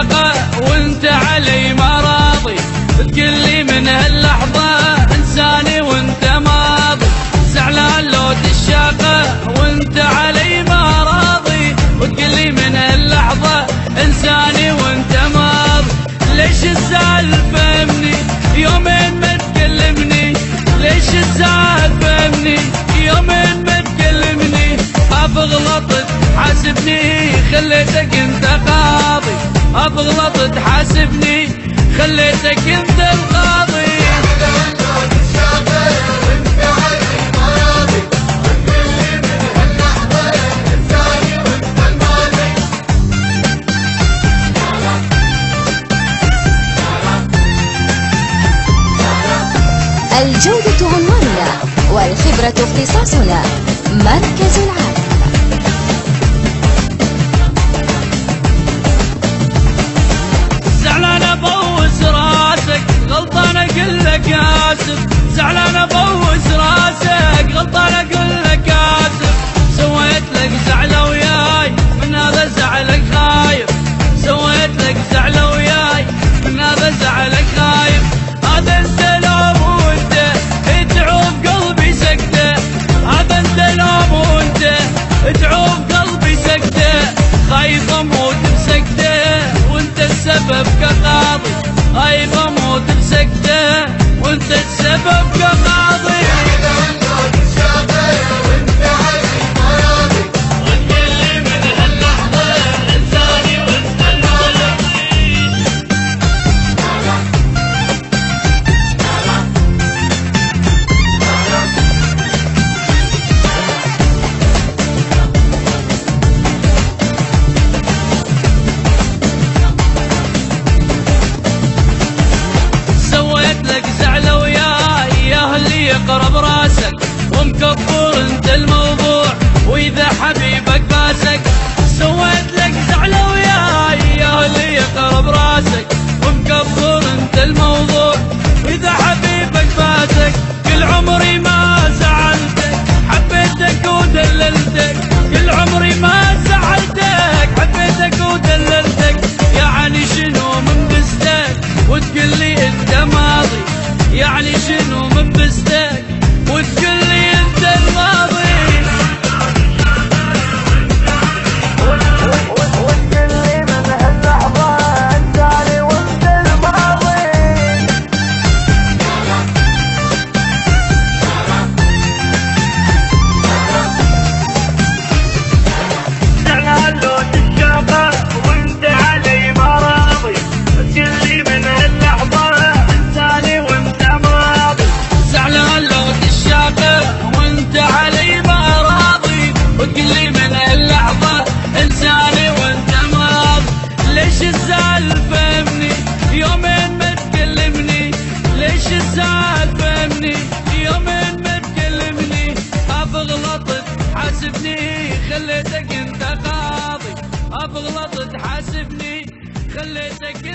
الشاقة وانت علي ما راضي، تقلي من هاللحظة انساني وانت ماضي. زعلان لو الشاقة وانت علي ما راضي، وتقلي من هاللحظة انساني وانت ماضي. ليش الزعل فهمني يومين ما تكلمني، ليش الزعل فهمني يومين ما تكلمني. غلطت حاسبني خليتك انت قاضي، غلطت حاسبني خليتك انت القاضي. الجودة عنواننا والخبرة اختصاصنا. مركز العالم. زعلان ابوس راسك غلطان اقول لك اسف، زعلان ابوس راسك غلطان اقول لك اسف. سويت لك زعله وياي من هذا زعلك خايف، سويت لك زعله وياي من هذا زعلك خايف. هذا انت لو وانت تعوف قلبي سكته، هذا انت لو وانت تعوف قلبي سكته. خايف اموت بسكته وانت السبب كقاضي، خايف اموت بسكته وانت السبب كقاضي. يقرب راسك ومكبر انت الموضوع، واذا حبيبك باسك. سويت لك زعله وياي يا اللي يقرب راسك ومكبر انت الموضوع، واذا حبيبك باسك. كل عمري ما زعلتك حبيتك ودللتك، كل عمري ما زعلتك حبيتك ودللتك. يعني شنو من بستك وتقول لي انت ماضي، يعني شنو من بستك وتقول لي انت الماضي. وتقول لي من هاللحظة انساني وانت الماضي. زعلان لو الشاقة وانت علي ما راضي، تقول لي من هاللحظة انساني وانت ماضي. زعلان لو الشاقة وانت علي ما راضي، وتقلي من هاللحظة انساني وانت ماضي. ليش الزعل فهمني يومين ما تكلمني، ليش الزعل فهمني يومين ما تكلمني. غلطت حاسبني خليتك انت قاضي، غلطت حاسبني خليتك